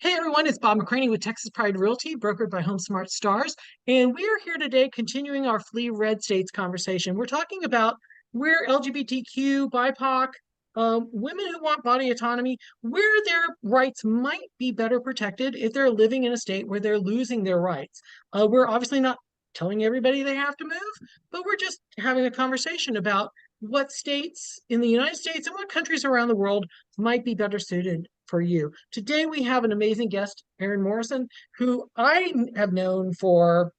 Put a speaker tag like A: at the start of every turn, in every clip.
A: Hey everyone, it's Bob McCranie with Texas Pride Realty, brokered by Home Smart Stars. And we are here today continuing our Flee Red States conversation. We're talking about where LGBTQ, BIPOC, women who want body autonomy, where their rights might be better protected if they're living in a state where they're losing their rights. We're obviously not telling everybody they have to move, but we're just having a conversation about what states in the United States and what countries around the world might be better suited for you. Today we have an amazing guest, Erin Morrison, who I have known for,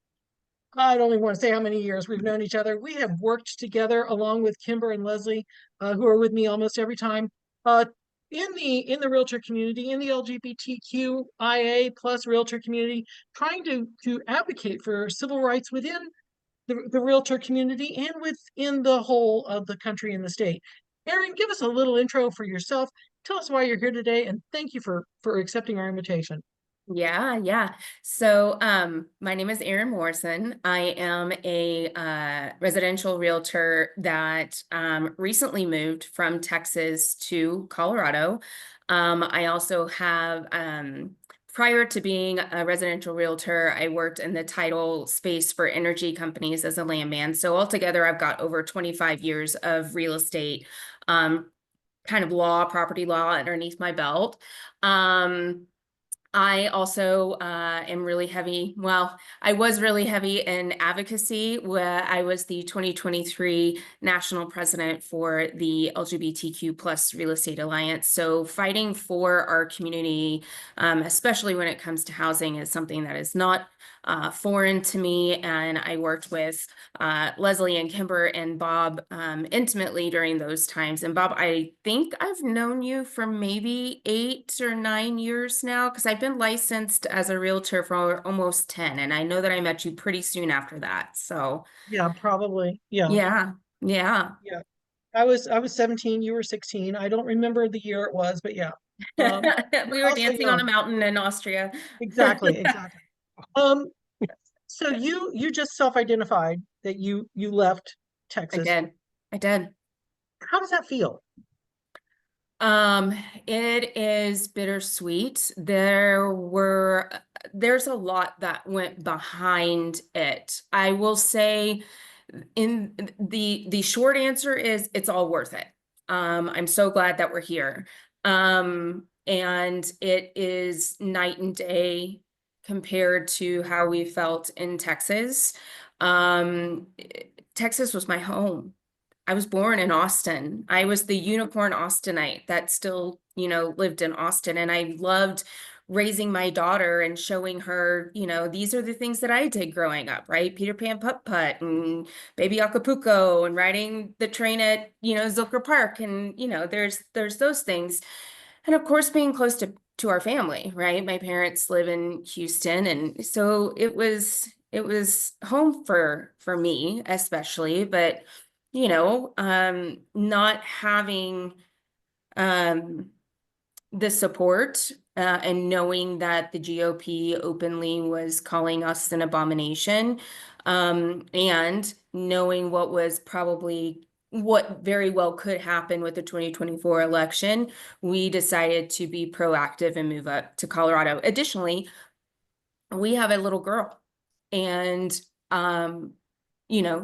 A: I don't even want to say how many years we've known each other. We have worked together along with Kimber and Leslie, who are with me almost every time, in the realtor community, in the LGBTQIA plus realtor community, trying to advocate for civil rights within the realtor community and within the whole of the country and the state. Erin, give us a little intro for yourself. Tell us why you're here today, and thank you for accepting our invitation.
B: Yeah. So, my name is Erin Morrison. I am a residential realtor that recently moved from Texas to Colorado. I also have, prior to being a residential realtor, I worked in the title space for energy companies as a landman. So altogether, I've got over 25 years of real estate, kind of property law underneath my belt. I also am really heavy. Well, I was really heavy in advocacy, where I was the 2023 national president for the LGBTQ plus Real Estate Alliance. So fighting for our community, especially when it comes to housing, is something that is not foreign to me. And I worked with Leslie and Kimber and Bob intimately during those times. And Bob, I think I've known you for maybe 8 or 9 years now, because I've been licensed as a realtor for almost 10. And I know that I met you pretty soon after that. So
A: Yeah, probably. Yeah,
B: yeah, yeah.
A: yeah. I was 17, you were 16. I don't remember the year it was, but yeah. We're
B: We were
A: also
B: dancing on a
A: young.
B: mountain in Austria.
A: Exactly, exactly. Um, so you just self-identified that you left
B: I
A: Texas.
B: did. I did.
A: How does that feel?
B: Um, it is bittersweet. There's a lot that went behind it. I will say in the short answer is it's all worth it. I'm so glad that we're here. And it is night and day compared to how we felt in Texas. Um, Texas was my home. I was born in Austin. I was the unicorn Austinite that still, lived in Austin. And I loved raising my daughter and showing her, these are the things that I did growing up, right? Peter Pan Putt Putt and Baby Acapulco and riding the train at, Zilker Park. And, there's those things. And of course, being close to our family, right? My parents live in Houston. And so it was home for me, especially, but not having the support and knowing that the GOP openly was calling us an abomination, and knowing what very well could happen with the 2024 election, we decided to be proactive and move up to Colorado. Additionally, we have a little girl, and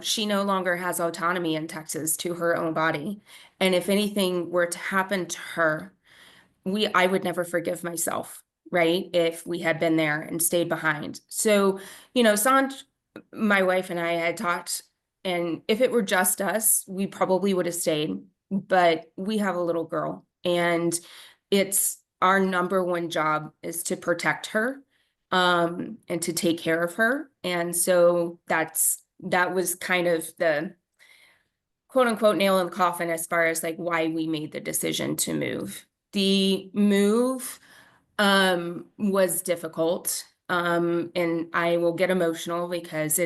B: she no longer has autonomy in Texas to her own body. And if anything were to happen to her, I would never forgive myself, right? If we had been there and stayed behind. So, Sanj, my wife and I had talked, and if it were just us, we probably would have stayed. But we have a little girl, and it's our number one job is to protect her, and to take care of her. And so that was kind of the quote unquote nail in the coffin as far as like why we made the decision to move. The move was difficult. And I will get emotional because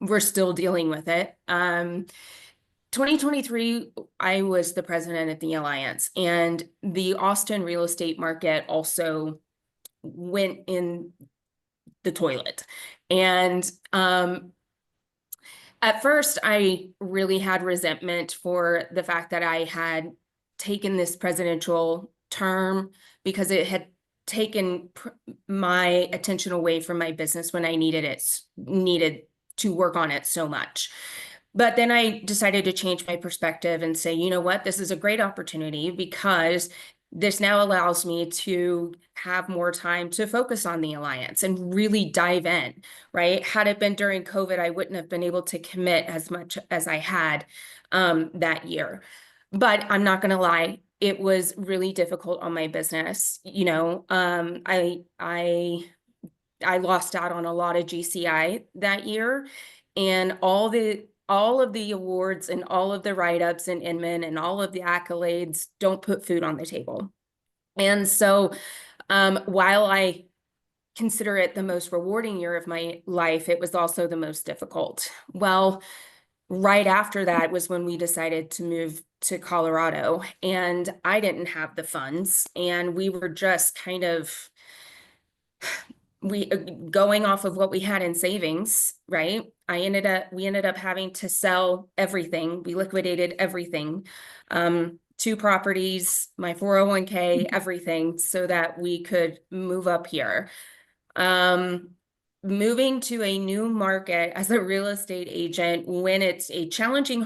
B: we're still dealing with it. 2023, I was the president of the Alliance, and the Austin real estate market also went in the toilet. And at first, I really had resentment for the fact that I had taken this presidential term because it had taken my attention away from my business when I needed to work on it so much. But then I decided to change my perspective and say, you know what, this is a great opportunity because this now allows me to have more time to focus on the alliance and really dive in, right? Had it been during COVID, I wouldn't have been able to commit as much as I had that year. But I'm not going to lie, it was really difficult on my business. You know, I lost out on a lot of GCI that year, and all of the awards and all of the write-ups and Inman and all of the accolades don't put food on the table. And so while I consider it the most rewarding year of my life, it was also the most difficult. Well, right after that was when we decided to move to Colorado, and I didn't have the funds, and we were just kind of going off of what we had in savings, right? We ended up having to sell everything. We liquidated everything. 2 properties, my 401k, everything, so that we could move up here. Moving to a new market as a real estate agent when it's a challenging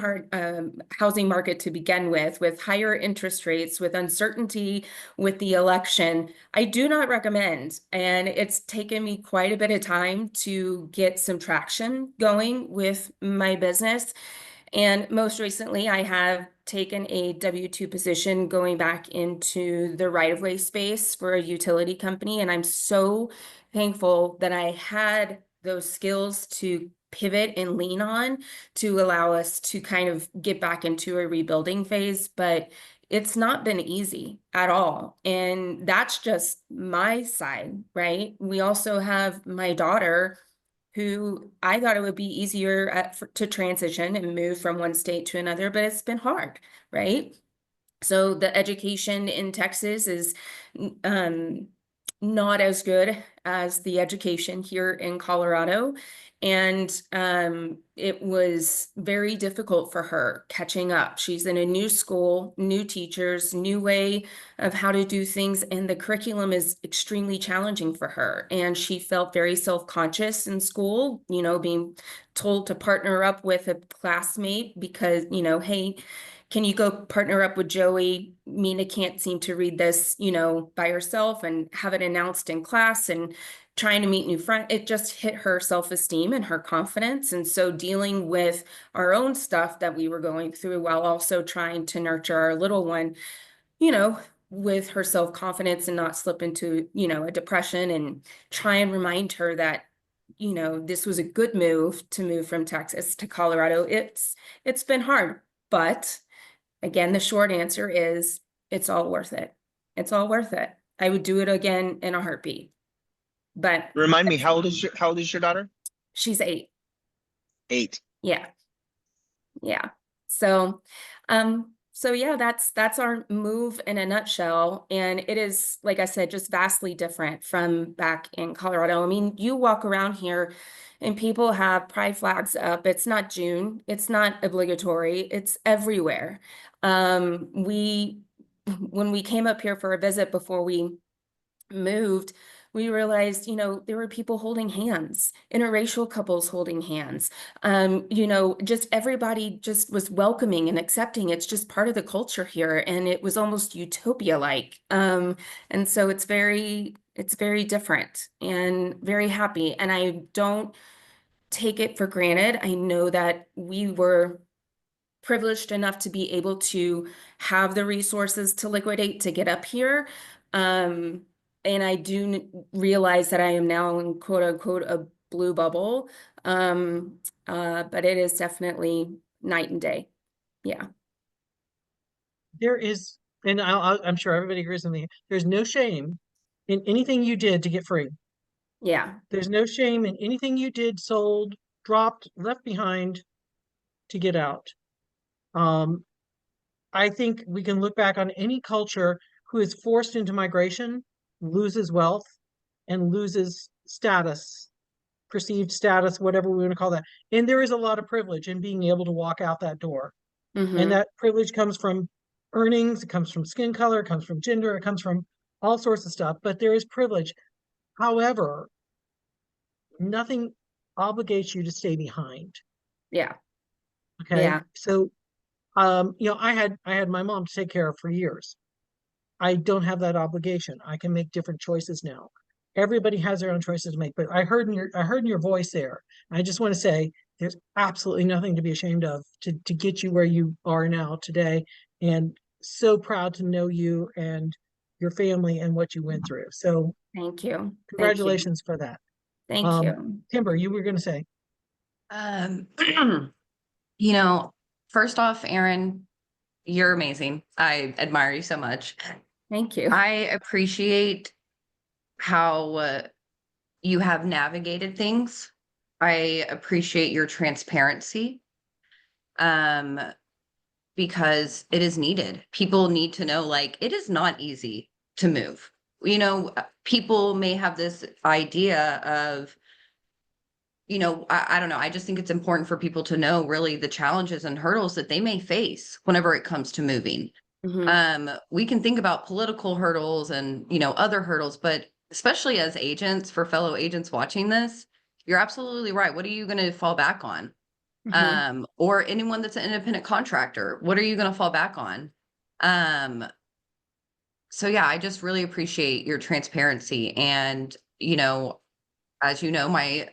B: housing market to begin with higher interest rates, with uncertainty with the election, I do not recommend. And it's taken me quite a bit of time to get some traction going with my business. And most recently, I have taken a W-2 position going back into the right-of-way space for a utility company. And I'm so thankful that I had those skills to pivot and lean on to allow us to kind of get back into a rebuilding phase. But it's not been easy at all. And that's just my side, right? We also have my daughter, who I thought it would be easier to transition and move from one state to another, but it's been hard, right? So the education in Texas is not as good as the education here in Colorado. And it was very difficult for her catching up. She's in a new school, new teachers, new way of how to do things, and the curriculum is extremely challenging for her. And she felt very self-conscious in school, you know, being told to partner up with a classmate because, you know, hey, can you go partner up with Joey? Mina can't seem to read this, you know, by herself, and have it announced in class, and trying to meet new friends. It just hit her self-esteem and her confidence. And so dealing with our own stuff that we were going through while also trying to nurture our little one, you know, with her self-confidence and not slip into, you know, a depression, and try and remind her that, you know, this was a good move to move from Texas to Colorado. It's been hard, but again, the short answer is it's all worth it. It's all worth it. I would do it again in a heartbeat. But
C: Remind me, how old is your daughter?
B: she's 8.
C: 8.
B: Yeah. Yeah. So yeah, that's our move in a nutshell. And it is, like I said, just vastly different from back in Colorado. I mean, you walk around here and people have pride flags up. It's not June. It's not obligatory. It's everywhere. When we came up here for a visit before we moved, we realized, you know, there were people holding hands, interracial couples holding hands. You know, just everybody just was welcoming and accepting. It's just part of the culture here, and it was almost utopia-like. And so it's very different and very happy. And I don't take it for granted. I know that we were privileged enough to be able to have the resources to liquidate to get up here. And I do realize that I am now in quote unquote a blue bubble. But it is definitely night and day. Yeah.
A: There is, and I'm sure everybody agrees with me, there's no shame in anything you did to get free.
B: Yeah.
A: There's no shame in anything you did, sold, dropped, left behind to get out. I think we can look back on any culture who is forced into migration, loses wealth, and loses status, perceived status, whatever we want to call that. And there is a lot of privilege in being able to walk out that door. And that privilege comes from earnings, it comes from skin color, it comes from gender, it comes from all sorts of stuff, but there is privilege. However, nothing obligates you to stay behind.
B: Yeah.
A: Okay.
B: Yeah.
A: So, I had my mom to take care of for years. I don't have that obligation. I can make different choices now. Everybody has their own choices to make, but I heard in your voice there. I just want to say there's absolutely nothing to be ashamed of to get you where you are now today. And so proud to know you and your family and what you went through. So
B: Thank you. Thank you.
A: congratulations for that.
B: Thank you.
A: Kimber, you were going to say.
D: Um, first off, Erin, you're amazing. I admire you so much.
B: Thank you.
D: I appreciate how you have navigated things. I appreciate your transparency. Because it is needed. People need to know, like, it is not easy to move. People may have this idea of, I don't know. I just think it's important for people to know really the challenges and hurdles that they may face whenever it comes to moving. We can think about political hurdles and, other hurdles, but especially as agents, for fellow agents watching this, you're absolutely right. What are you going to fall back on? Or anyone that's an independent contractor, what are you going to fall back on? So yeah, I just really appreciate your transparency. And, as you know, my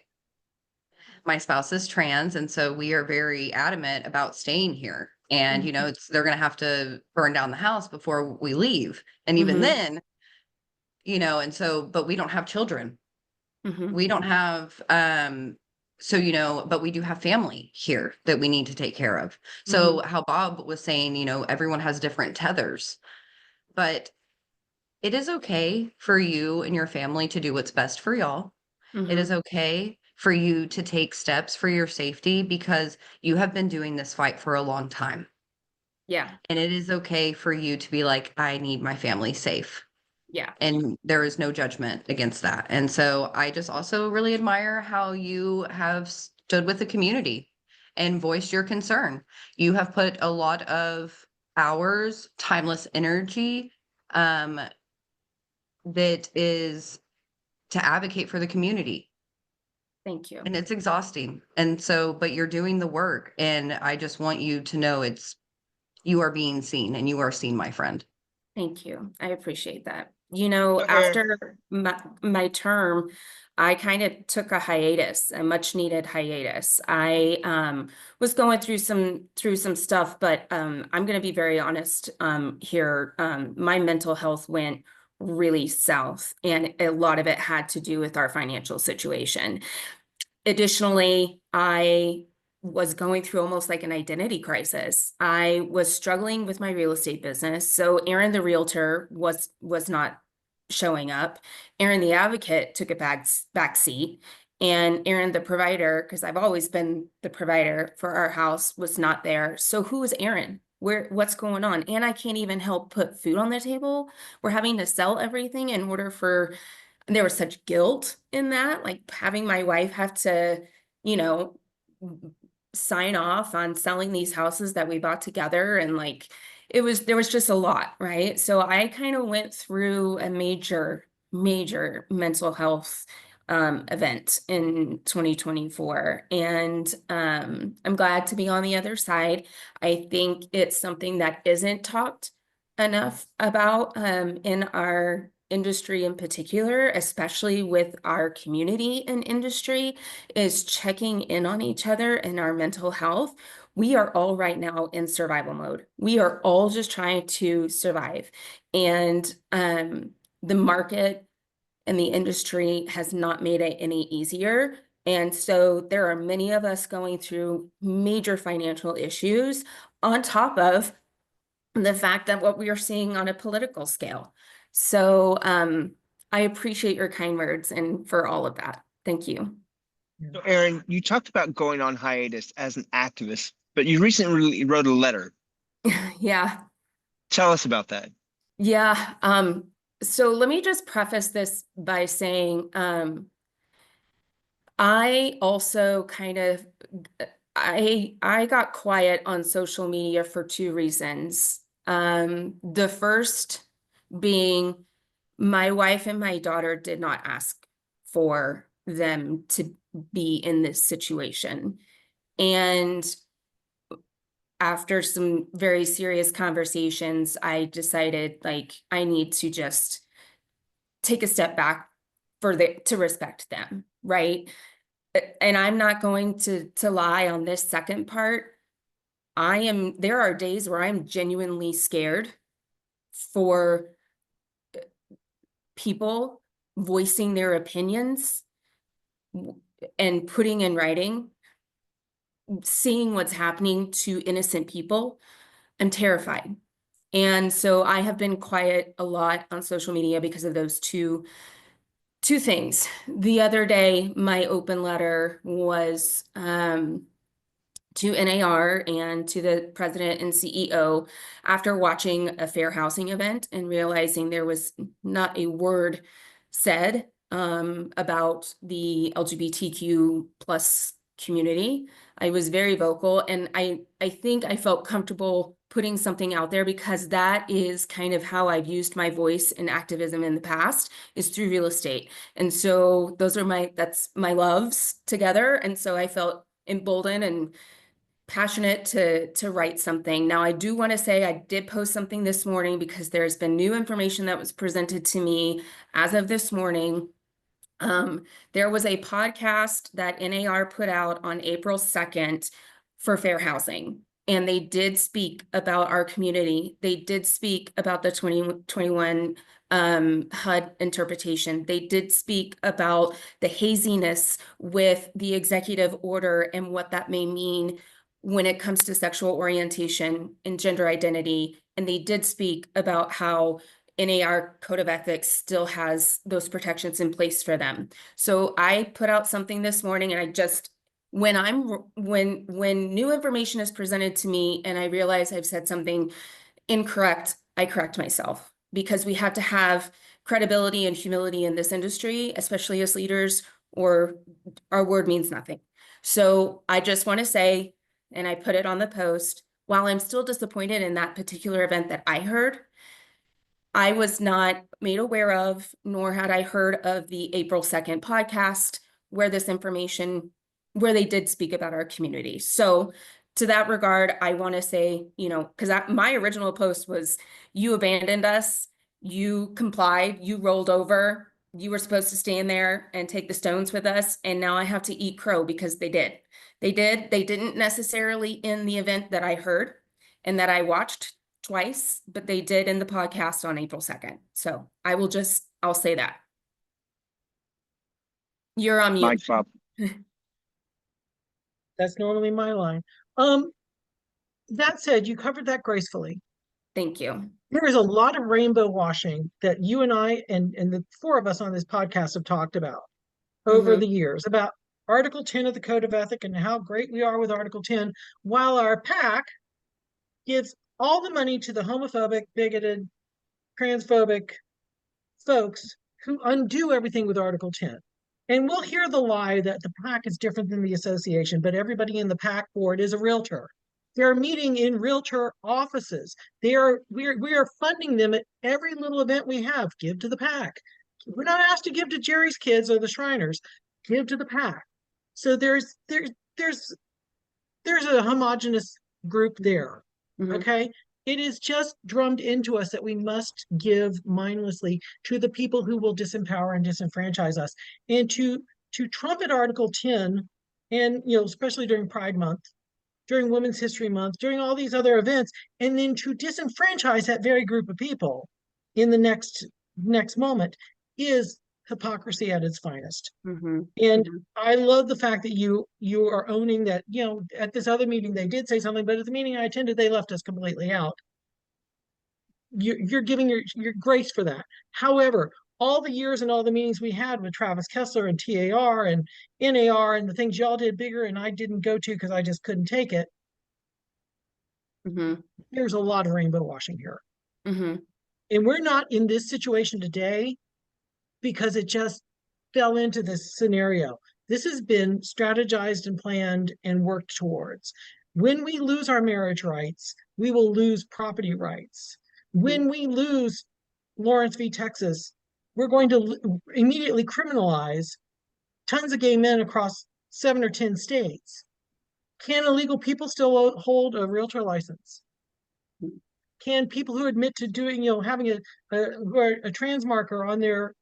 D: spouse is trans, and so we are very adamant about staying here. And, they're going to have to burn down the house before we leave. And even then, but we don't have children. We don't have, but we do have family here that we need to take care of. So how Bob was saying, everyone has different tethers, but it is okay for you and your family to do what's best for y'all. It is okay for you to take steps for your safety because you have been doing this fight for a long time.
B: Yeah.
D: And it is okay for you to be like, I need my family safe.
B: Yeah.
D: And there is no judgment against that. And so I just also really admire how you have stood with the community and voiced your concern. You have put a lot of hours, timeless energy, that is to advocate for the community.
B: Thank you.
D: And it's exhausting. And so, but you're doing the work. And I just want you to know you are being seen and you are seen, my friend.
B: Thank you. I appreciate that.
C: So, Erin,
B: After my term, I kind of took a hiatus, a much needed hiatus. I was going through some stuff, but I'm going to be very honest here. My mental health went really south, and a lot of it had to do with our financial situation. Additionally, I was going through almost like an identity crisis. I was struggling with my real estate business. So Erin, the realtor, was not showing up. Erin, the advocate, took a back seat. And Erin, the provider, because I've always been the provider for our house, was not there. So who is Erin? What's going on? And I can't even help put food on the table. We're having to sell everything in order for, there was such guilt in that, like having my wife have to, sign off on selling these houses that we bought together. And like, there was just a lot, right? So I kind of went through a major mental health event in 2024. And I'm glad to be on the other side. I think it's something that isn't talked enough about in our industry in particular, especially with our community and industry, is checking in on each other and our mental health. We are all right now in survival mode. We are all just trying to survive. And the market and the industry has not made it any easier. And so there are many of us going through major financial issues on top of the fact that what we are seeing on a political scale. So I appreciate your kind words and for all of that. Thank you.
C: So, Erin, you talked about going on hiatus as an activist, but you recently wrote a letter.
B: Yeah.
C: Tell us about that.
B: Yeah. So let me just preface this by saying I also kind of I got quiet on social media for two reasons. The first being My wife and my daughter did not ask for them to be in this situation. And after some very serious conversations, I decided like I need to just take a step back to respect them, right? And I'm not going to lie on this second part. There are days where I'm genuinely scared for people voicing their opinions and putting in writing, seeing what's happening to innocent people. I'm terrified. And so I have been quiet a lot on social media because of those two things. The other day, my open letter was to NAR and to the president and CEO after watching a fair housing event and realizing there was not a word said about the LGBTQ plus community. I was very vocal, and I think I felt comfortable putting something out there because that is kind of how I've used my voice in activism in the past, is through real estate. And so that's my loves together. And so I felt emboldened and passionate to write something. Now, I do want to say I did post something this morning because there's been new information that was presented to me as of this morning. There was a podcast that NAR put out on April 2nd for fair housing, and they did speak about our community. They did speak about the 2021 HUD interpretation. They did speak about the haziness with the executive order and what that may mean when it comes to sexual orientation and gender identity. And they did speak about how NAR Code of Ethics still has those protections in place for them. So I put out something this morning, and I just, when new information is presented to me and I realize I've said something incorrect, I correct myself, because we have to have credibility and humility in this industry, especially as leaders, or our word means nothing. So I just want to say, and I put it on the post, while I'm still disappointed in that particular event that I heard, I was not made aware of, nor had I heard of the April 2nd podcast where they did speak about our community. So to that regard, I want to say, because my original post was, you abandoned us, you complied, you rolled over, you were supposed to stand there and take the stones with us, and now I have to eat crow because they did. They didn't necessarily in the event that I heard and that I watched twice, but they did in the podcast on April 2nd. So I'll say that. You're on mute.
C: Mic drop.
A: That's normally my line. That said, you covered that gracefully.
B: Thank you.
A: There is a lot of rainbow washing that you and I and the four of us on this podcast have talked about over the years, about Article 10 of the Code of Ethics and how great we are with Article 10, while our PAC gives all the money to the homophobic, bigoted, transphobic folks who undo everything with Article 10. And we'll hear the lie that the PAC is different than the association, but everybody in the PAC board is a realtor. They're meeting in realtor offices. We are funding them at every little event we have. Give to the PAC. We're not asked to give to Jerry's kids or the Shriners. Give to the PAC. So there's a homogenous group there. Okay. It is just drummed into us that we must give mindlessly to the people who will disempower and disenfranchise us. And to trumpet Article 10, and especially during Pride Month, during Women's History Month, during all these other events, and then to disenfranchise that very group of people in the next moment is hypocrisy at its finest. And I love the fact that you are owning that. At this other meeting they did say something, but at the meeting I attended they left us completely out. You're giving your grace for that. However, all the years and all the meetings we had with Travis Kessler and TAR and NAR and the things y'all did bigger and I didn't go to because I just couldn't take it. There's a lot of rainbow washing here. And we're not in this situation today because it just fell into this scenario. This has been strategized and planned and worked towards. When we lose our marriage rights, we will lose property rights. When we lose Lawrence v. Texas we're going to immediately criminalize tons of gay men across 7 or 10 states. Can illegal people still hold a realtor license? Can people who admit to doing, having a trans marker on their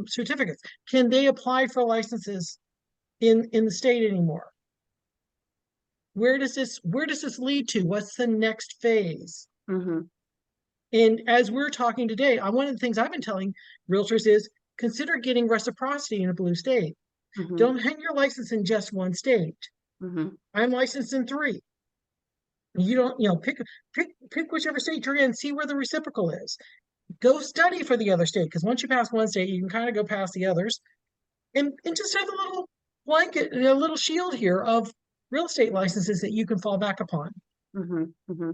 A: certificates, can they apply for licenses in the state anymore? Where does this lead to? What's the next phase?
B: Mm-hmm.
A: And as we're talking today, one of the things I've been telling realtors is consider getting reciprocity in a blue state.
B: Mm-hmm.
A: Don't hang your license in just one state.
B: Mm-hmm.
A: I'm licensed in 3. You don't, pick whichever state you're in, see where the reciprocal is. Go study for the other state, because once you pass one state, you can kind of go past the others. And just have a little blanket, a little shield here of real estate licenses that you can fall back upon.
B: Mm-hmm. Mm-hmm.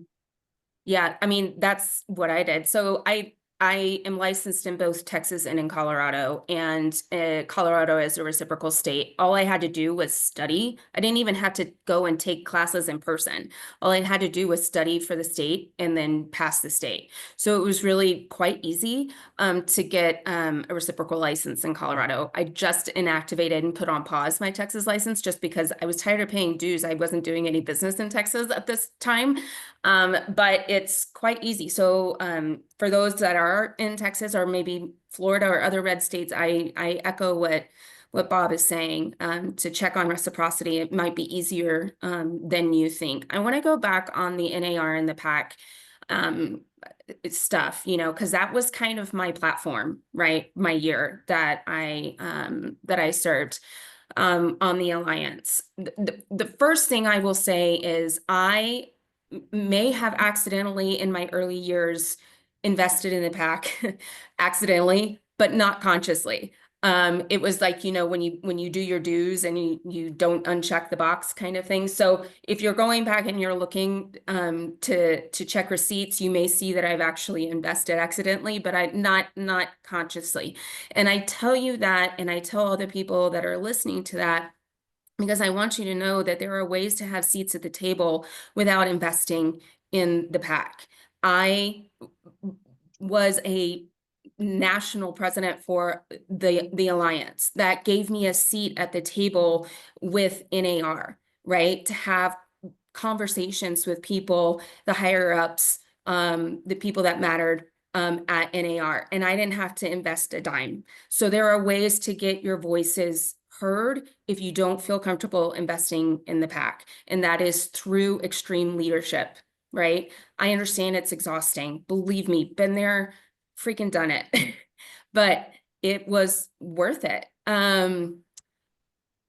B: Yeah, I mean, that's what I did. So I am licensed in both Texas and in Colorado, and Colorado is a reciprocal state. All I had to do was study. I didn't even have to go and take classes in person. All I had to do was study for the state and then pass the state. So it was really quite easy to get a reciprocal license in Colorado. I just inactivated and put on pause my Texas license just because I was tired of paying dues. I wasn't doing any business in Texas at this time. But it's quite easy. So for those that are in Texas or maybe Florida or other red states, I echo what Bob is saying, to check on reciprocity. It might be easier than you think. I want to go back on the NAR and the PAC stuff, because that was kind of my platform, right? My year that I served on the Alliance. The first thing I will say is I may have accidentally in my early years invested in the PAC accidentally, but not consciously. It was like, when you do your dues and you don't uncheck the box kind of thing. So if you're going back and you're looking to check receipts, you may see that I've actually invested accidentally, but I not consciously. And I tell you that, and I tell other people that are listening to that, because I want you to know that there are ways to have seats at the table without investing in the PAC. I was a national president for the Alliance. That gave me a seat at the table with NAR, right? To have conversations with people, the higher ups, the people that mattered at NAR, and I didn't have to invest a dime. So there are ways to get your voices heard if you don't feel comfortable investing in the PAC, and that is through extreme leadership, right? I understand it's exhausting. Believe me, been there, freaking done it, but it was worth it. On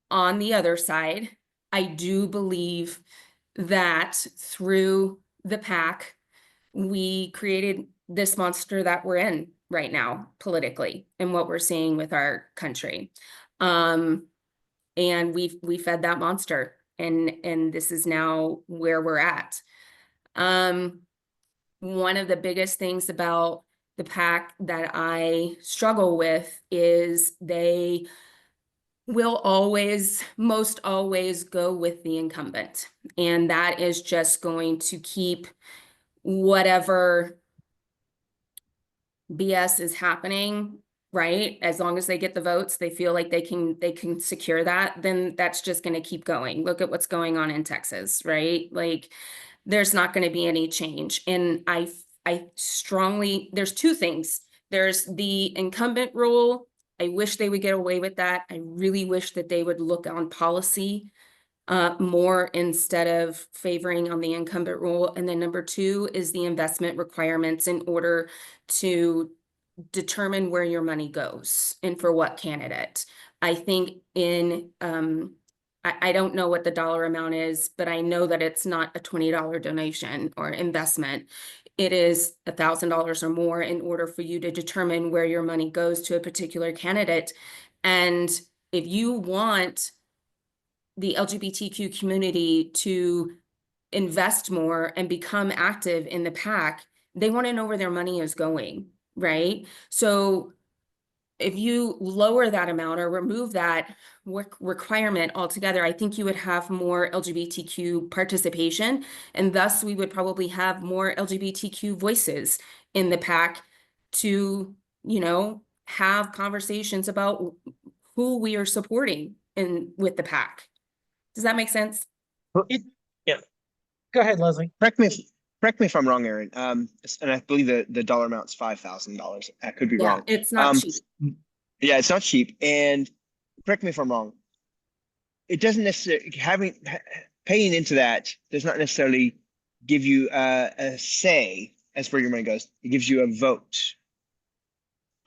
B: the other side, I do believe that through the PAC, we created this monster that we're in right now politically and what we're seeing with our country. And we fed that monster, and this is now where we're at. One of the biggest things about the PAC that I struggle with is they will most always go with the incumbent. And that is just going to keep whatever BS is happening, right? As long as they get the votes, they feel like they can secure that, then that's just going to keep going. Look at what's going on in Texas, right? Like there's not going to be any change. And I strongly, there's 2 things. There's the incumbent rule. I wish they would get away with that. I really wish that they would look on policy more instead of favoring on the incumbent rule. And then number 2 is the investment requirements in order to determine where your money goes and for what candidate. I think I don't know what the dollar amount is, but I know that it's not a $20 donation or investment. It is $1,000 or more in order for you to determine where your money goes to a particular candidate. And if you want the LGBTQ community to invest more and become active in the PAC, they want to know where their money is going, right? So if you lower that amount or remove that requirement altogether, I think you would have more LGBTQ participation, and thus we would probably have more LGBTQ voices in the PAC to you know, have conversations about who we are supporting with the PAC. Does that make sense?
A: Yeah. Go ahead, Leslie.
C: Correct me if I'm wrong, Erin. And I believe the dollar amount's $5,000. I could be
B: Yeah,
C: wrong.
B: it's not cheap.
C: Yeah, it's not cheap. And correct me if I'm wrong. It doesn't necessarily paying into that does not necessarily give you a say as where your money goes. It gives you a vote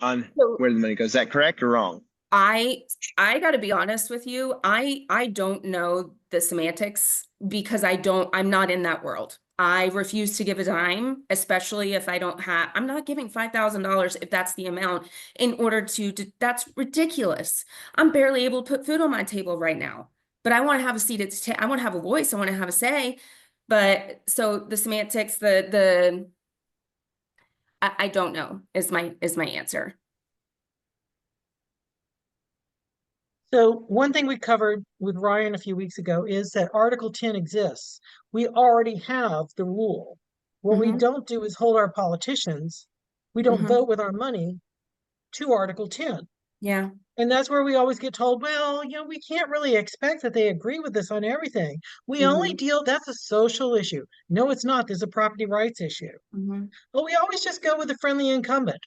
C: on where the money goes. Is that correct or wrong?
B: I got to be honest with you. I don't know the semantics because I'm not in that world. I refuse to give a dime, especially if I'm not giving $5,000 if that's the amount in order that's ridiculous. I'm barely able to put food on my table right now, but I want to have a seat I want to have a voice. I want to have a say. But so the semantics, I don't know is my answer.
A: So one thing we covered with Ryan a few weeks ago is that Article 10 exists. We already have the rule. What we don't do is hold our politicians. We don't vote with our money to Article 10.
B: Yeah.
A: And that's where we always get told, well, we can't really expect that they agree with us on everything. We only that's a social issue. No, it's not. There's a property rights issue. But we always just go with the friendly incumbent.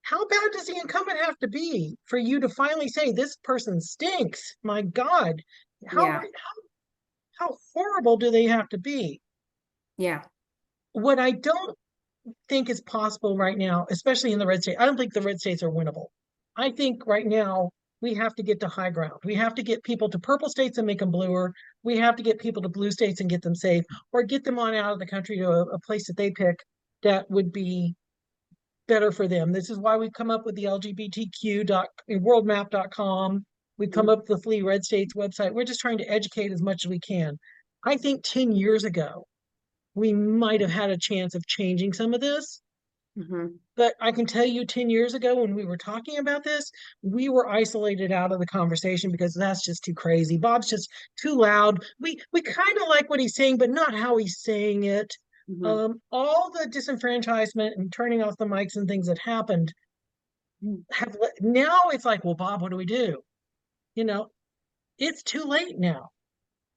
A: How bad does the incumbent have to be for you to finally say this person stinks? My God, how horrible do they have to be?
B: Yeah.
A: What I don't think is possible right now, especially in the red state, I don't think the red states are winnable. I think right now we have to get to high ground. We have to get people to purple states and make them bluer. We have to get people to blue states and get them safe, or get them on out of the country to a place that they pick that would be better for them. This is why we come up with the LGBTQ worldmap.com. We come up with the Flee Red States website. We're just trying to educate as much as we can. I think 10 years ago, we might have had a chance of changing some of this. But I can tell you 10 years ago when we were talking about this, we were isolated out of the conversation because that's just too crazy. Bob's just too loud. We kind of like what he's saying, but not how he's saying it. All the disenfranchisement and turning off the mics and things that happened now it's like, well, Bob, what do we do? It's too late now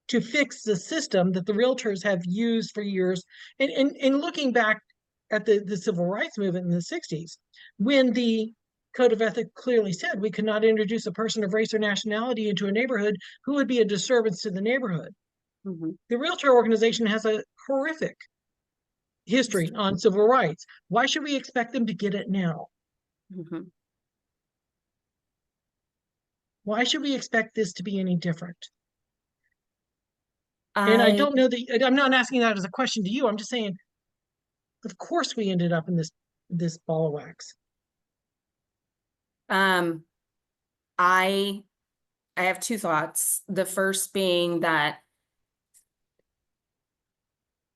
A: to fix the system that the realtors have used for years. And looking back at the civil rights movement in the 60s, when the Code of Ethics clearly said we could not introduce a person of race or nationality into a neighborhood who would be a disturbance to the neighborhood. The realtor organization has a horrific history on civil rights. Why should we expect them to get it now? Why should we expect this to be any different? And I don't know that I'm not asking that as a question to you. I'm just saying, of course we ended up in this ball of wax.
B: I have two thoughts. The first being that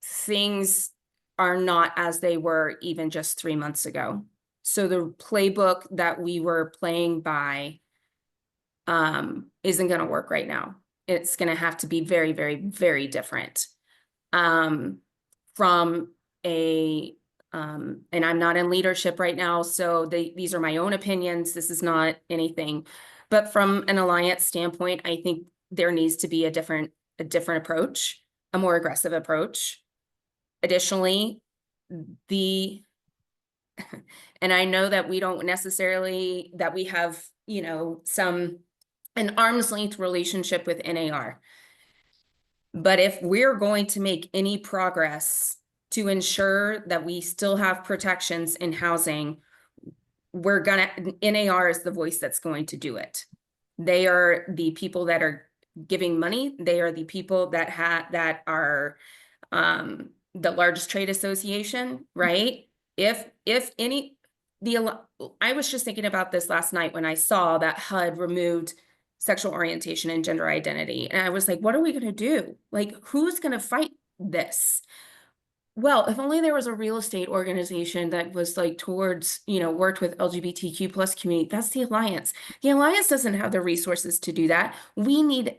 B: things are not as they were even just 3 months ago. So the playbook that we were playing by isn't going to work right now. It's going to have to be very, very, very different. From and I'm not in leadership right now, so these are my own opinions. This is not anything, but from an alliance standpoint, I think there needs to be a different approach, a more aggressive approach. Additionally, and I know that we don't necessarily, that we have, an arm's length relationship with NAR. But if we're going to make any progress to ensure that we still have protections in housing, NAR is the voice that's going to do it. They are the people that are giving money. They are the people that are the largest trade association, right? I was just thinking about this last night when I saw that HUD removed sexual orientation and gender identity. And I was like, what are we going to do? Like, who's going to fight this? Well, if only there was a real estate organization that was like towards, worked with LGBTQ plus community. That's the Alliance. The Alliance doesn't have the resources to do that. We need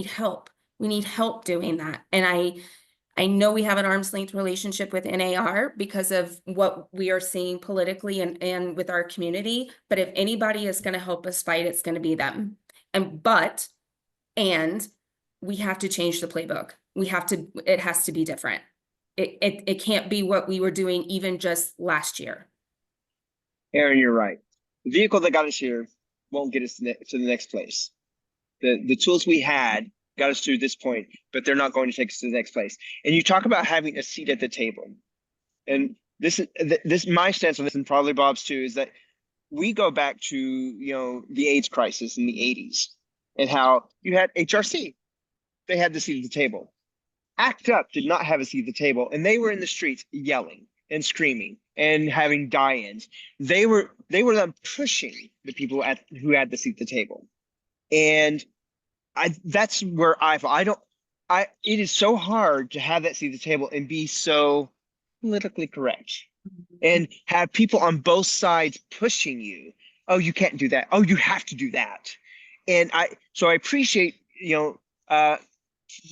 B: help. We need help doing that. And I know we have an arm's length relationship with NAR because of what we are seeing politically and with our community. But if anybody is going to help us fight, it's going to be them. And we have to change the playbook. It has to be different. It can't be what we were doing even just last year.
C: Erin, you're right. The vehicle that got us here won't get us to the next place. The tools we had got us to this point, but they're not going to take us to the next place. And you talk about having a seat at the table. And this my stance on this, and probably Bob's too, is that we go back to, you know, the AIDS crisis in the 80s and how you had HRC. They had the seat at the table. ACT UP did not have a seat at the table, and they were in the streets yelling and screaming and having die-ins. They were them pushing the people who had the seat at the table. And that's where it is so hard to have that seat at the table and be so politically correct and have people on both sides pushing you. Oh, you can't do that. Oh, you have to do that. And so I appreciate, you know,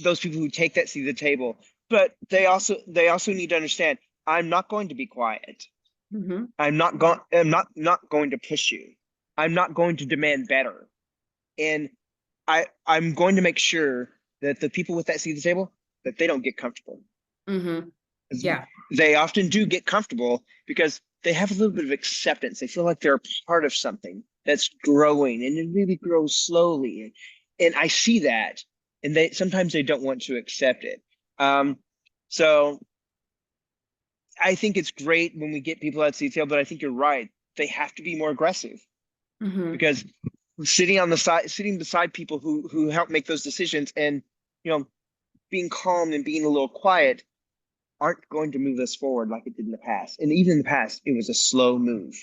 C: those people who take that seat at the table, but they also need to understand, I'm not going to be quiet.
B: Mm-hmm.
C: I'm not going to push you. I'm not going to demand better. And I'm going to make sure that the people with that seat at the table, that they don't get comfortable.
B: Mm-hmm. Yeah.
C: They often do get comfortable because they have a little bit of acceptance. They feel like they're a part of something that's growing, and it really grows slowly. And I see that, and sometimes they don't want to accept it. So I think it's great when we get people at seat table, but I think you're right. They have to be more aggressive, because sitting beside people who help make those decisions and, you know, being calm and being a little quiet aren't going to move us forward like it did in the past. And even in the past, it was a slow move.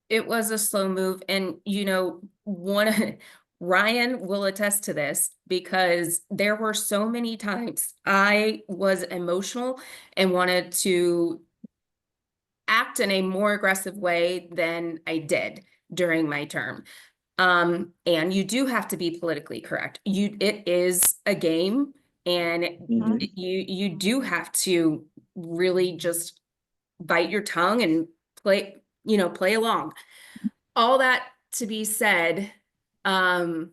B: It was a slow move. And, you know, Ryan will attest to this, because there were so many times I was emotional and wanted to act in a more aggressive way than I did during my term. And you do have to be politically correct. It is a game, and you do have to really just bite your tongue and play along. All that to be said, I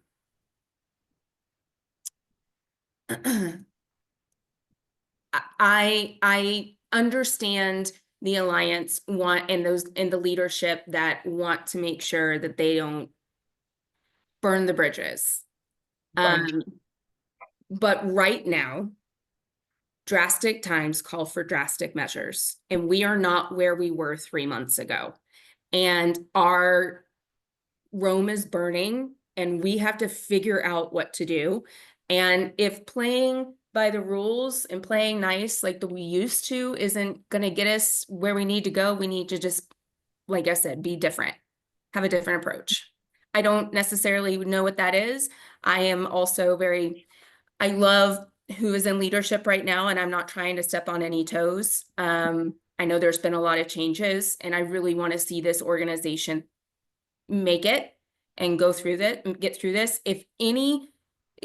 B: understand the alliance and the leadership that want to make sure that they don't burn the bridges. But right now, drastic times call for drastic measures, and we are not where we were 3 months ago. And our Rome is burning, and we have to figure out what to do. And if playing by the rules and playing nice like we used to isn't going to get us where we need to go, we need to just, like I said, be different, have a different approach. I don't necessarily know what that is. I am also I love who is in leadership right now, and I'm not trying to step on any toes. I know there's been a lot of changes, and I really want to see this organization make it and go through that and get through this. If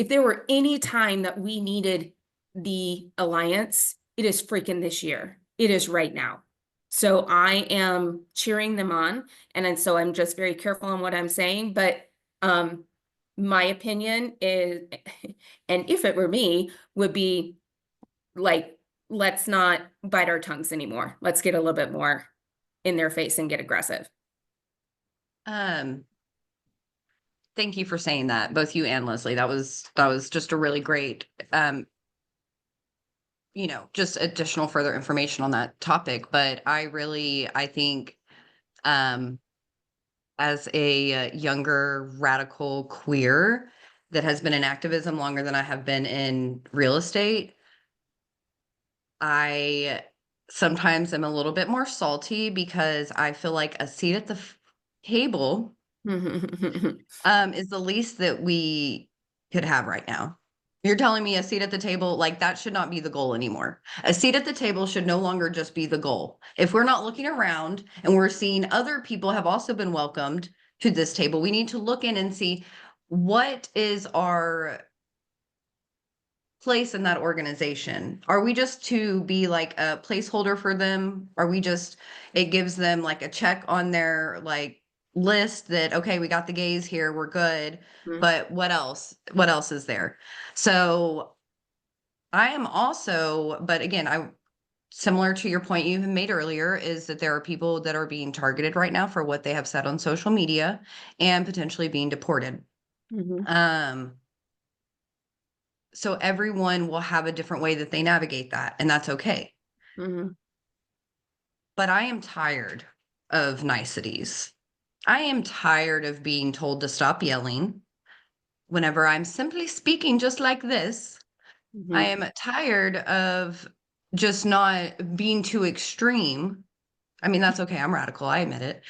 B: there were any time that we needed the alliance, it is freaking this year. It is right now. So I am cheering them on. And so I'm just very careful on what I'm saying. But my opinion is, and if it were me, would be like, let's not bite our tongues anymore. Let's get a little bit more in their face and get aggressive.
D: Thank you for saying that, both you and Leslie. That was just a really great, just additional further information on that topic. But I think, as a younger radical queer that has been in activism longer than I have been in real estate, I sometimes am a little bit more salty because I feel like a seat at the table is the least that we could have right now. You're telling me a seat at the table, like that should not be the goal anymore. A seat at the table should no longer just be the goal. If we're not looking around and we're seeing other people have also been welcomed to this table, we need to look in and see what is our place in that organization? Are we just to be like a placeholder for them? Are we just, it gives them like a check on their like list that, okay, we got the gays here, we're good.
B: Mhm.
D: But what else? What else is there? So I am also, but again, similar to your point you made earlier, is that there are people that are being targeted right now for what they have said on social media and potentially being deported. So everyone will have a different way that they navigate that, and that's okay.
B: Mhm.
D: But I am tired of niceties. I am tired of being told to stop yelling whenever I'm simply speaking just like this.
B: Mhm.
D: I am tired of just not being too extreme. I mean, that's okay. I'm radical. I admit it.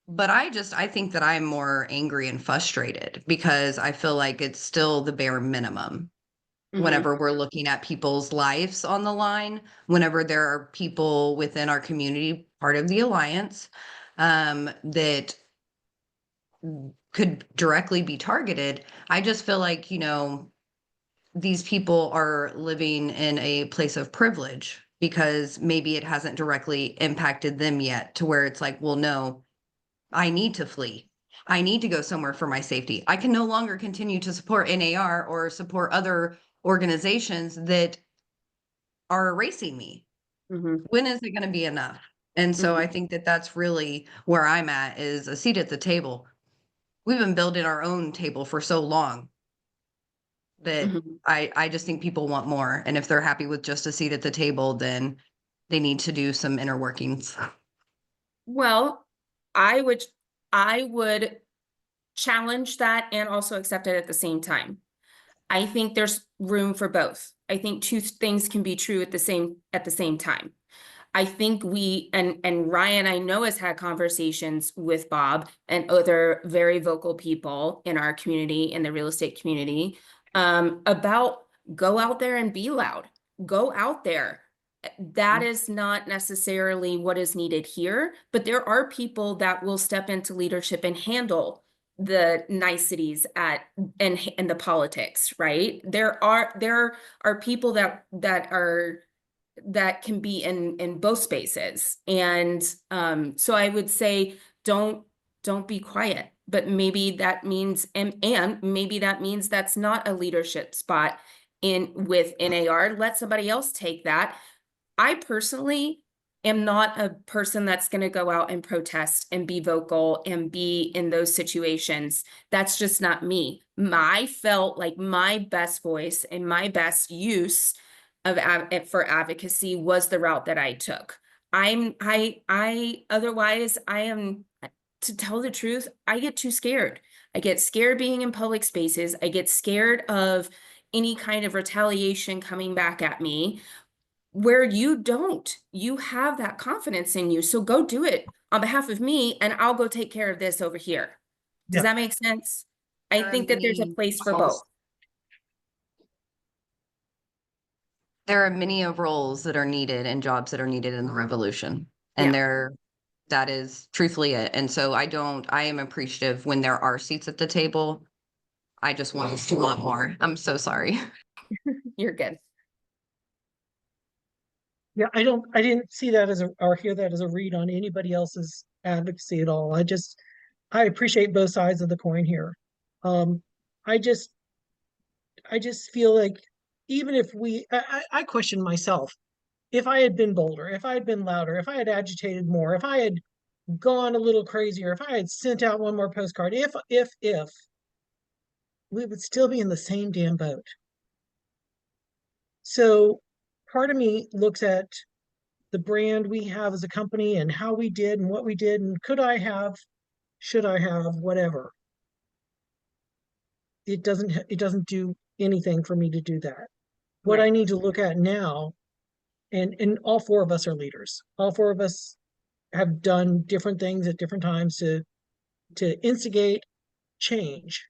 D: But I think that I'm more angry and frustrated because I feel like it's still the bare minimum.
B: Mhm.
D: Whenever we're looking at people's lives on the line, whenever there are people within our community, part of the alliance, that could directly be targeted, I just feel like, these people are living in a place of privilege because maybe it hasn't directly impacted them yet to where it's like, well, no, I need to flee. I need to go somewhere for my safety. I can no longer continue to support NAR or support other organizations that are erasing me.
B: Mhm.
D: When is it going to be enough? And so I think that that's really where I'm at, is a seat at the table. We've been building our own table for so long that
B: Mhm.
D: I just think people want more. And if they're happy with just a seat at the table, then they need to do some inner workings.
B: Well, I would I would challenge that and also accept it at the same time. I think there's room for both. I think two things can be true at the same time. I think we and Ryan, I know, has had conversations with Bob and other very vocal people in our community, in the real estate community, about go out there and be loud. Go out there. That is not necessarily what is needed here, but there are people that will step into leadership and handle the niceties and the politics, right? There are people that can be in both spaces. And so I would say don't be quiet, but maybe that means and maybe that means that's not a leadership spot with NAR. Let somebody else take that. I personally am not a person that's going to go out and protest and be vocal and be in those situations. That's just not me. I felt like my best voice and my best use of for advocacy was the route that I took. Otherwise I am, to tell the truth, I get too scared. I get scared being in public spaces. I get scared of any kind of retaliation coming back at me, where you have that confidence in you. So go do it on behalf of me, and I'll go take care of this over here. Does
A: Yeah.
B: that make sense? I think that there's a place for both.
D: There are many of roles that are needed and jobs that are needed in the revolution. And
B: Yeah.
D: that is truthfully it. And so I am appreciative when there are seats at the table. I just want us to want more. I'm so sorry.
B: You're good.
A: Yeah, I didn't see that as or hear that as a read on anybody else's advocacy at all. I appreciate both sides of the coin here. Um, I just, I just feel like even if I question myself, if I had been bolder, if I had been louder, if I had agitated more, if I had gone a little crazier, if I had sent out one more postcard, if, we would still be in the same damn boat. So part of me looks at the brand we have as a company and how we did and what we did and should I have, whatever. It doesn't do anything for me to do that. What I
B: Right.
A: need to look at now, and all four of us are leaders. All four of us have done different things at different times to instigate change.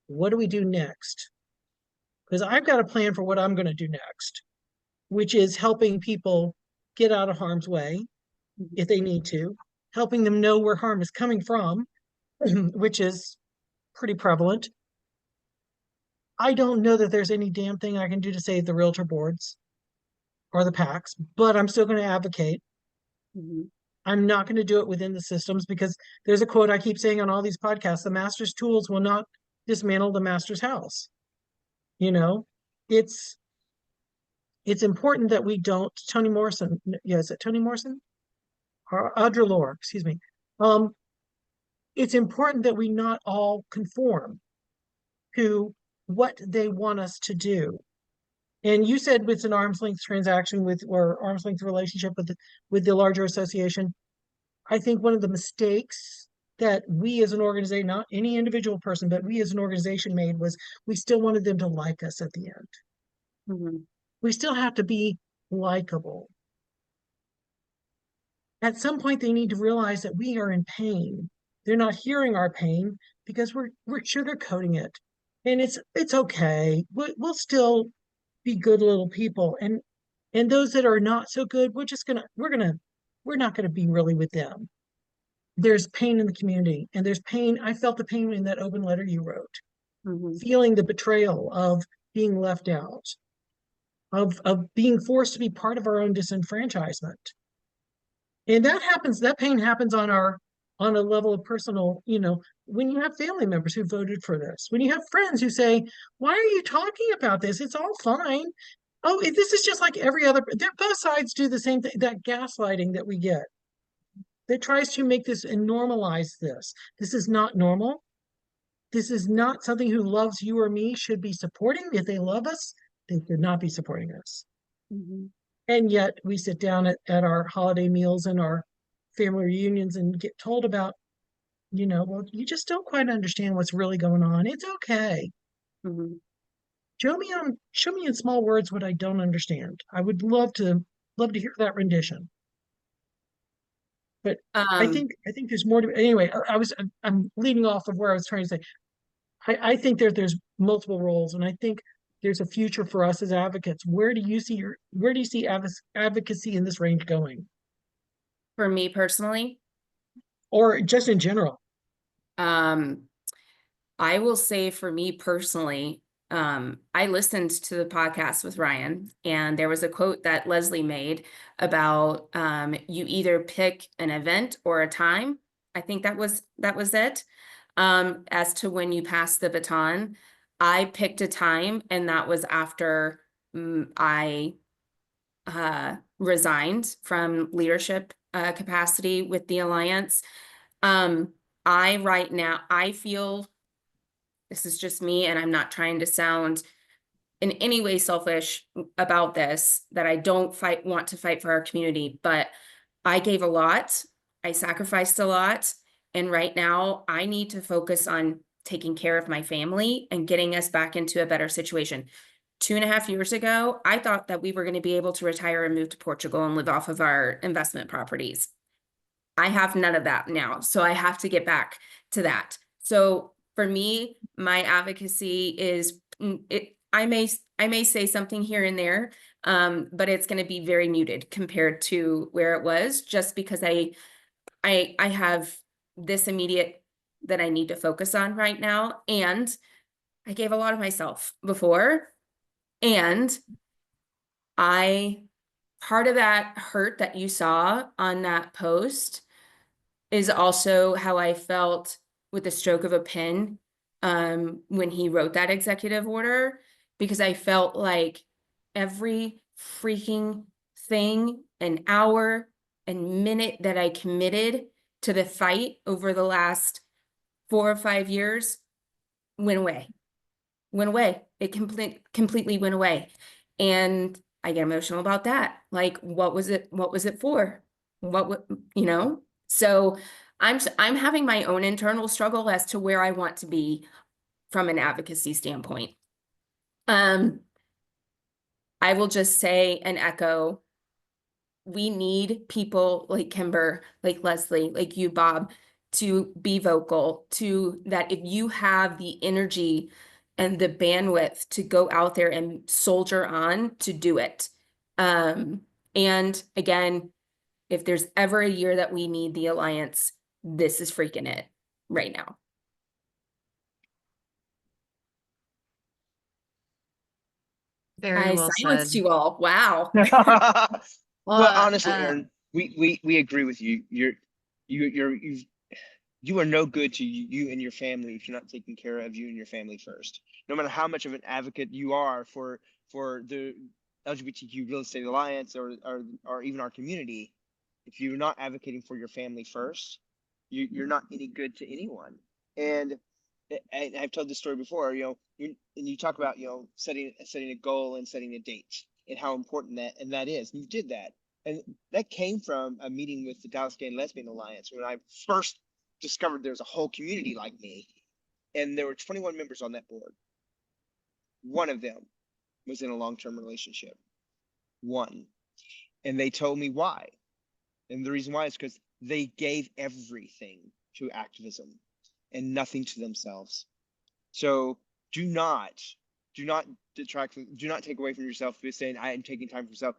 A: What do we do next? Because I've got a plan for what I'm going to do next, which is helping people get out of harm's way if they need to, helping them know where harm is coming from, which is pretty prevalent, I don't know that there's any damn thing I can do to save the realtor boards or the PACs, but I'm still going to advocate.
B: Mhm.
A: I'm not going to do it within the systems because there's a quote I keep saying on all these podcasts: the master's tools will not dismantle the master's house. You know, it's it's important that we don't. Toni Morrison, yeah, is it Toni Morrison or Audre Lorde? Excuse me. Um, it's important that we not all conform to what they want us to do. And you said it's an arm's length transaction with, or arm's length relationship with the larger association. I think one of the mistakes that we as an organization, not any individual person, but we as an organization made was we still wanted them to like us at the end.
B: Mhm.
A: We still have to be likable. At some point, they need to realize that we are in pain. They're not hearing our pain because we're sugarcoating it, and it's okay. We'll still be good little people, and those that are not so good, we're not gonna be really with them. There's pain in the community, and there's pain. I felt the pain in that open letter you wrote,
B: Mhm.
A: feeling the betrayal of being left out, of being forced to be part of our own disenfranchisement. And that pain happens on a level of personal, when you have family members who voted for this, when you have friends who say, why are you talking about this? It's all fine. Oh, this is just like every other, both sides do the same thing, that gaslighting that we get that tries to make this and normalize this. This is not normal. This is not something who loves you or me should be supporting. If they love us, they should not be supporting us.
B: Mhm.
A: And yet we sit down at our holiday meals and our family reunions and get told about, well, you just don't quite understand what's really going on. It's okay.
B: Mhm.
A: Show me in small words what I don't understand. I would love to hear that rendition. But
B: Um,
A: I think there's more to anyway. I'm leading off of where I was trying to say. I think there's multiple roles, and I think there's a future for us as advocates. Where do you see advocacy in this range going,
B: for me personally,
A: or just in general?
B: um, I will say for me personally, I listened to the podcast with Ryan, and there was a quote that Leslie made about you either pick an event or a time. I think that was it. As to when you pass the baton, I picked a time, and that was after I resigned from leadership capacity with the Alliance. Um, right now, I feel this is just me, and I'm not trying to sound in any way selfish about this, that I don't want to fight for our community, but I gave a lot, I sacrificed a lot, and right now I need to focus on taking care of my family and getting us back into a better situation. 2.5 years ago, I thought that we were going to be able to retire and move to Portugal and live off of our investment properties. I have none of that now, so I have to get back to that. So for me, my advocacy is I may say something here and there, but it's going to be very muted compared to where it was, just because I have this immediate that I need to focus on right now, and I gave a lot of myself before, and I part of that hurt that you saw on that post is also how I felt with the stroke of a pen when he wrote that executive order, because I felt like every freaking thing, an hour and minute that I committed to the fight over the last 4 or 5 years went away. Went away. It completely went away. And I get emotional about that. Like, what was it? What was it for? What would, So I'm having my own internal struggle as to where I want to be from an advocacy standpoint. Um, I will just say and echo, we need people like Kimber, like Leslie, like you, Bob, to be vocal, to that if you have the energy and the bandwidth to go out there and soldier on, to do it. And again, if there's ever a year that we need the Alliance, this is freaking it right now.
D: Very
B: I
D: well
B: silenced
D: said.
B: you all. Wow.
C: Well,
D: Well,
C: honestly, Erin, we agree with you. You are no good to you and your family if you're not taking care of you and your family first. No matter how much of an advocate you are for the LGBTQ Real Estate Alliance or even our community, if you're not advocating for your family first, you're not any good to anyone. And I've told this story before. You talk about setting a goal and setting a date and how important that is. You did that, and that came from a meeting with the Dallas Gay and Lesbian Alliance when I first discovered there's a whole community like me, and there were 21 members on that board. One of them was in a long-term relationship. One. And they told me why. And the reason why is because they gave everything to activism and nothing to themselves. So do not detract, do not take away from yourself by saying I am taking time for myself.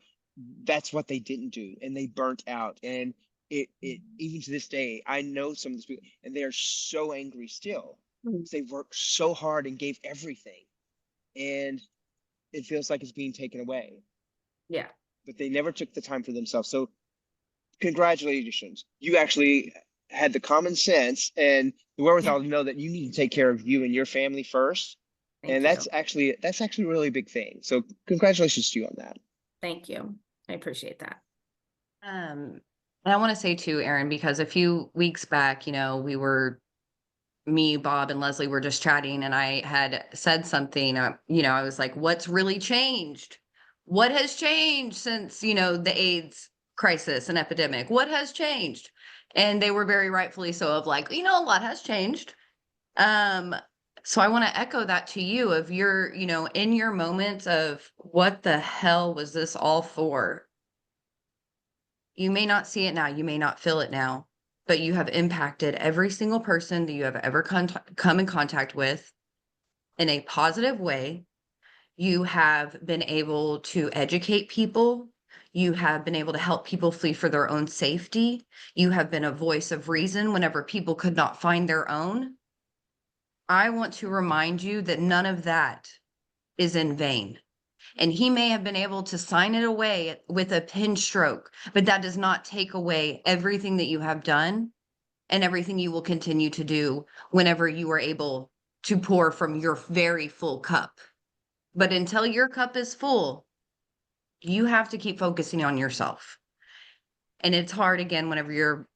C: That's what they didn't do, and they burnt out. And it even to this day, I know some of these people, and they are so angry still. They worked so hard and gave everything, and it feels like it's being taken away.
B: Yeah.
C: But they never took the time for themselves. So congratulations, you actually had the common sense and the wherewithal to know that you need to take care of you and your family first.
B: Thank
C: That's
B: you.
C: actually a really big thing. So congratulations to you on that.
B: Thank you. I appreciate that.
D: and I want to say too, Erin, because a few weeks back, me, Bob, and Leslie were just chatting, and I had said something, I was like, what's really changed? What has changed since, the AIDS crisis and epidemic? What has changed? And they were very rightfully so of like, a lot has changed. So I want to echo that to you of your, in your moments of what the hell was this all for? You may not see it now, you may not feel it now, but you have impacted every single person that you have ever come in contact with in a positive way. You have been able to educate people. You have been able to help people flee for their own safety. You have been a voice of reason whenever people could not find their own. I want to remind you that none of that is in vain. And he may have been able to sign it away with a pen stroke, but that does not take away everything that you have done and everything you will continue to do whenever you are able to pour from your very full cup. But until your cup is full, you have to keep focusing on yourself. And it's hard again whenever you're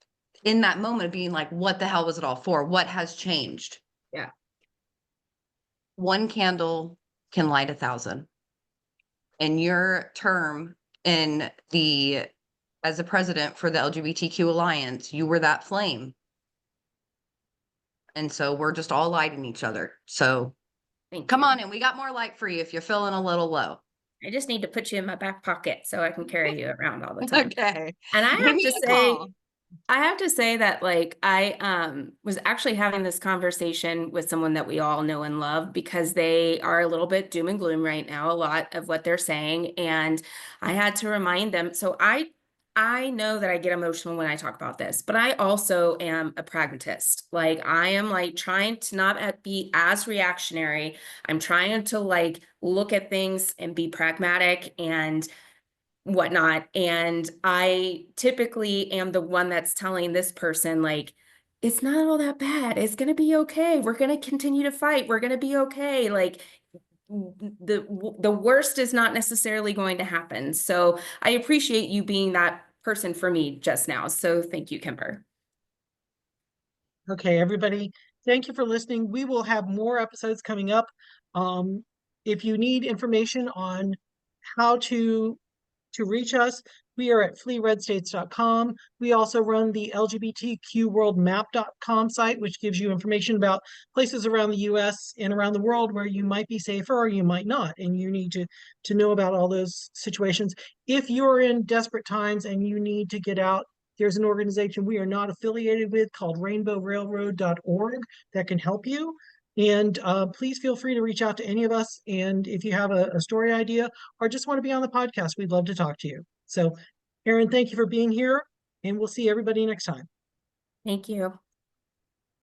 D: in that moment of being like, what the hell was it all for? What has changed?
B: Yeah.
D: One candle can light 1,000. And your term as a president for the LGBTQ Alliance, you were that flame. And so we're just all lighting each other. So come on in. We got more light for you if you're feeling a little low.
B: I just need to put you in my back pocket so I can carry you around all the time.
D: Okay.
B: And I
D: Give
B: have
D: me
B: to
D: a
B: say,
D: call.
B: I have to say that like I was actually having this conversation with someone that we all know and love because they are a little bit doom and gloom right now, a lot of what they're saying. And I had to remind them. So I know that I get emotional when I talk about this, but I also am a pragmatist. Like I am like trying to not be as reactionary. I'm trying to like look at things and be pragmatic and whatnot. And I typically am the one that's telling this person, like, it's not all that bad. It's going to be okay. We're going to continue to fight. We're going to be okay. Like, the worst is not necessarily going to happen. So I appreciate you being that person for me just now. So thank you, Kimber.
A: Okay, everybody, thank you for listening. We will have more episodes coming up. If you need information on how to reach us, we are at fleeredstates.com. We also run the LGBTQworldmap.com site, which gives you information about places around the US and around the world where you might be safer or you might not. And you need to know about all those situations. If you're in desperate times and you need to get out, there's an organization we are not affiliated with called rainbowrailroad.org that can help you. And please feel free to reach out to any of us. And if you have a story idea or just want to be on the podcast, we'd love to talk to you. So, Erin, thank you for being here, and we'll see everybody next time.
B: Thank you.